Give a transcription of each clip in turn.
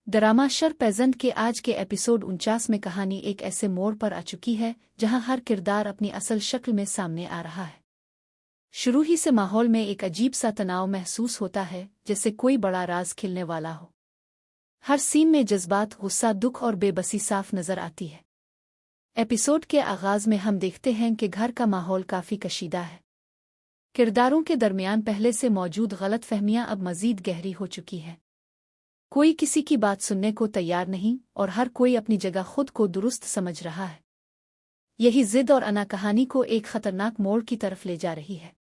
Drama sir pageant के आज के एपिसोड 49 में कहानी एक ऐसे मोड़ पर आ चुकी है जहां हर किरदार अपनी असल शक्ल में सामने आ रहा है। शुरू ही से माहौल में एक अजीब सा तनाव महसूस होता है, जैसे कोई बड़ा राज खिलने वाला हो। हर सीन में जज्बात, गुस्सा, दुख और बेबसी साफ नजर आती है। एपिसोड के आगाज में हम देखते हैं कि घर का माहौल काफी कशीदा है। किरदारों के दरमियान पहले से मौजूद गलतफहमियां अब मजीद गहरी हो चुकी हैं। कोई किसी की बात सुनने को तैयार नहीं और हर कोई अपनी जगह खुद को दुरुस्त समझ रहा है। यही जिद और अना कहानी को एक खतरनाक मोड़ की तरफ ले जा रही है।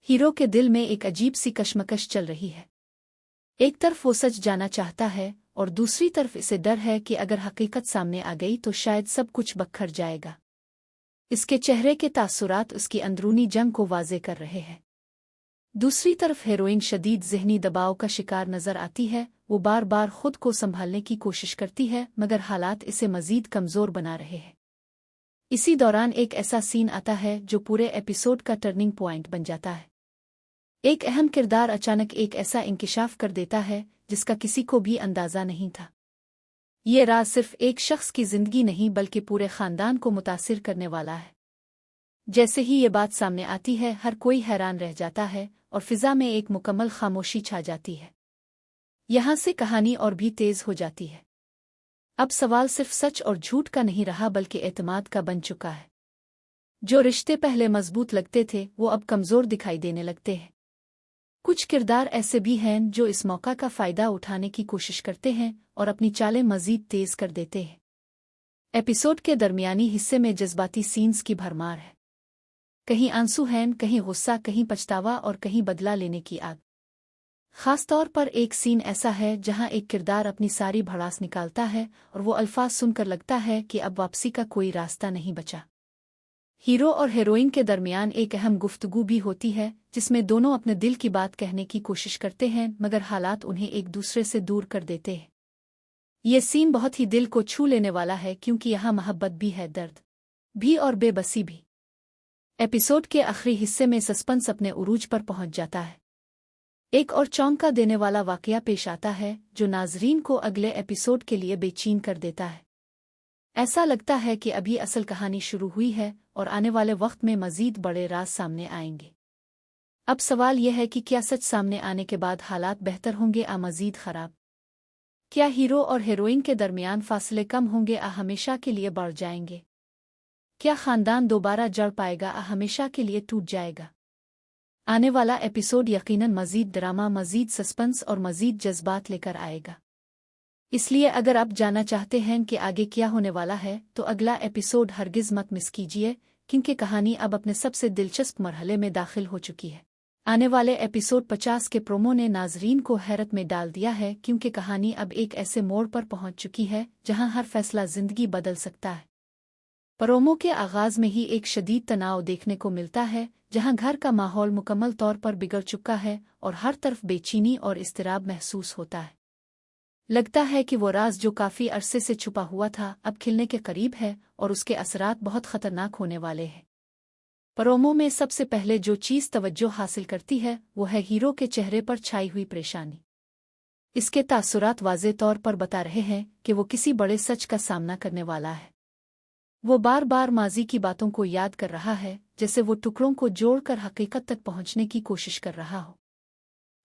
हीरो के दिल में एक अजीब सी कशमकश चल रही है। एक तरफ वो सच जाना चाहता है और दूसरी तरफ इसे डर है कि अगर हकीकत सामने आ गई तो शायद सब कुछ बखर जाएगा। इसके चेहरे के तासुरात उसकी अंदरूनी जंग को वाजे कर रहे हैं। दूसरी तरफ हीरोइन शदीद ज़हनी दबाव का शिकार नजर आती है। वो बार बार खुद को संभालने की कोशिश करती है, मगर हालात इसे मजीद कमजोर बना रहे हैं। इसी दौरान एक ऐसा सीन आता है जो पूरे एपिसोड का टर्निंग पॉइंट बन जाता है। एक अहम किरदार अचानक एक ऐसा इंकिशाफ कर देता है जिसका किसी को भी अंदाजा नहीं था। ये राज सिर्फ एक शख्स की जिंदगी नहीं बल्कि पूरे खानदान को मुतासिर करने वाला है। जैसे ही ये बात सामने आती है, हर कोई हैरान रह जाता है और फिजा में एक मुकम्मल खामोशी छा जाती है। यहाँ से कहानी और भी तेज हो जाती है। अब सवाल सिर्फ सच और झूठ का नहीं रहा बल्कि एतमाद का बन चुका है। जो रिश्ते पहले मजबूत लगते थे वो अब कमजोर दिखाई देने लगते हैं। कुछ किरदार ऐसे भी हैं जो इस मौका का फायदा उठाने की कोशिश करते हैं और अपनी चालें मजीद तेज कर देते हैं। एपिसोड के दरमियानी हिस्से में जज्बाती सीन्स की भरमार है। कहीं आंसू हैं, कहीं गुस्सा, कहीं पछतावा और कहीं बदला लेने की आग। खास तौर पर एक सीन ऐसा है जहां एक किरदार अपनी सारी भड़ास निकालता है और वो अल्फाज सुनकर लगता है कि अब वापसी का कोई रास्ता नहीं बचा। हीरो और हीरोइन के दरमियान एक अहम गुफ्तगू भी होती है जिसमें दोनों अपने दिल की बात कहने की कोशिश करते हैं, मगर हालात उन्हें एक दूसरे से दूर कर देते हैं। ये सीन बहुत ही दिल को छू लेने वाला है क्योंकि यहाँ मोहब्बत भी है, दर्द भी और बेबसी भी। एपिसोड के आखिरी हिस्से में सस्पेंस अपने उरूज पर पहुंच जाता है। एक और चौंका देने वाला वाकया पेश आता है जो नाजरीन को अगले एपिसोड के लिए बेचैन कर देता है। ऐसा लगता है कि अभी असल कहानी शुरू हुई है और आने वाले वक्त में मजीद बड़े राज सामने आएंगे। अब सवाल यह है कि क्या सच सामने आने के बाद हालात बेहतर होंगे या मजीद खराब? क्या हीरो और हीरोइन के दरमियान फासले कम होंगे या हमेशा के लिए बढ़ जाएंगे? क्या खानदान दोबारा जड़ पाएगा या हमेशा के लिए टूट जाएगा? आने वाला एपिसोड यकीनन मजीद ड्रामा, मजीद सस्पेंस और मजीद जज्बात लेकर आएगा। इसलिए अगर आप जानना चाहते हैं कि आगे क्या होने वाला है तो अगला एपिसोड हरगिज मत मिस कीजिए, क्योंकि कहानी अब अपने सबसे दिलचस्प मरहले में दाखिल हो चुकी है। आने वाले एपिसोड 50 के प्रोमो ने नाजरीन को हैरत में डाल दिया है, क्योंकि कहानी अब एक ऐसे मोड़ पर पहुंच चुकी है जहां हर फैसला जिंदगी बदल सकता है। प्रोमो के आगाज में ही एक शदीद तनाव देखने को मिलता है, जहां घर का माहौल मुकम्मल तौर पर बिगड़ चुका है और हर तरफ बेचैनी और इस्तिराब महसूस होता है। लगता है कि वो राज जो काफी अरसे से छुपा हुआ था अब खिलने के करीब है और उसके असरात बहुत खतरनाक होने वाले हैं। प्रोमो में सबसे पहले जो चीज़ तवज्जो हासिल करती है वो है हीरो के चेहरे पर छाई हुई परेशानी। इसके तासुरात वाज़े तौर पर बता रहे हैं कि वो किसी बड़े सच का सामना करने वाला है। वो बार बार माजी की बातों को याद कर रहा है, जैसे वो टुकड़ों को जोड़कर हकीकत तक पहुंचने की कोशिश कर रहा हो।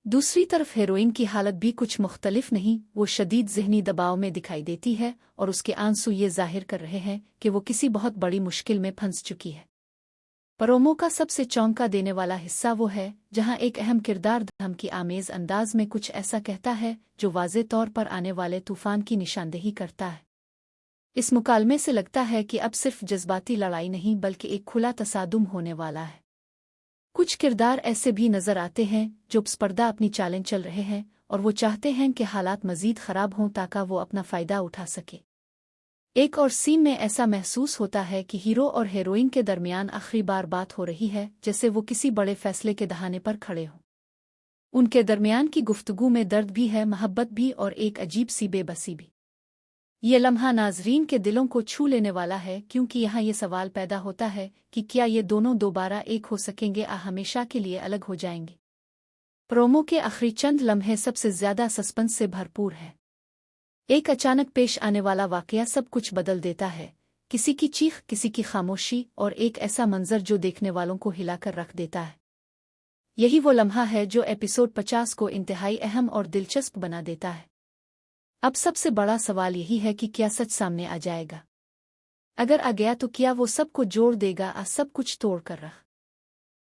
दूसरी तरफ हीरोइन की हालत भी कुछ मुख्तलिफ नहीं। वो शदीद ज़हनी दबाव में दिखाई देती है और उसके आंसू ये जाहिर कर रहे हैं कि वो किसी बहुत बड़ी मुश्किल में फंस चुकी है। प्रोमो का सबसे चौंका देने वाला हिस्सा वो है जहां एक अहम किरदार धमकी आमेज अंदाज में कुछ ऐसा कहता है जो वाज़े तौर पर आने वाले तूफान की निशानदेही करता है। इस मुकालमे से लगता है कि अब सिर्फ जज्बाती लड़ाई नहीं बल्कि एक खुला तसादुम होने वाला है। कुछ किरदार ऐसे भी नजर आते हैं जो पर्दा अपनी चालें चल रहे हैं और वो चाहते हैं कि हालात मजीद खराब हों ताकि वो अपना फ़ायदा उठा सके। एक और सीन में ऐसा महसूस होता है कि हीरो और हीरोइन के दरमियान आखिरी बार बात हो रही है, जैसे वो किसी बड़े फैसले के दहाने पर खड़े हों। उनके दरमियान की गुफ्तगू में दर्द भी है, मोहब्बत भी और एक अजीब सी बेबसी भी। ये लम्हा नाजरीन के दिलों को छू लेने वाला है, क्योंकि यहाँ ये सवाल पैदा होता है कि क्या ये दोनों दोबारा एक हो सकेंगे या हमेशा के लिए अलग हो जाएंगे। प्रोमो के आखिरी चंद लम्हे सबसे ज्यादा सस्पेंस से भरपूर है। एक अचानक पेश आने वाला वाकया सब कुछ बदल देता है। किसी की चीख, किसी की खामोशी और एक ऐसा मंजर जो देखने वालों को हिलाकर रख देता है। यही वो लम्हा है जो एपिसोड 50 को इंतहाई अहम और दिलचस्प बना देता है। अब सबसे बड़ा सवाल यही है कि क्या सच सामने आ जाएगा? अगर आ गया तो क्या वो सब को जोड़ देगा, सब कुछ तोड़ कर रख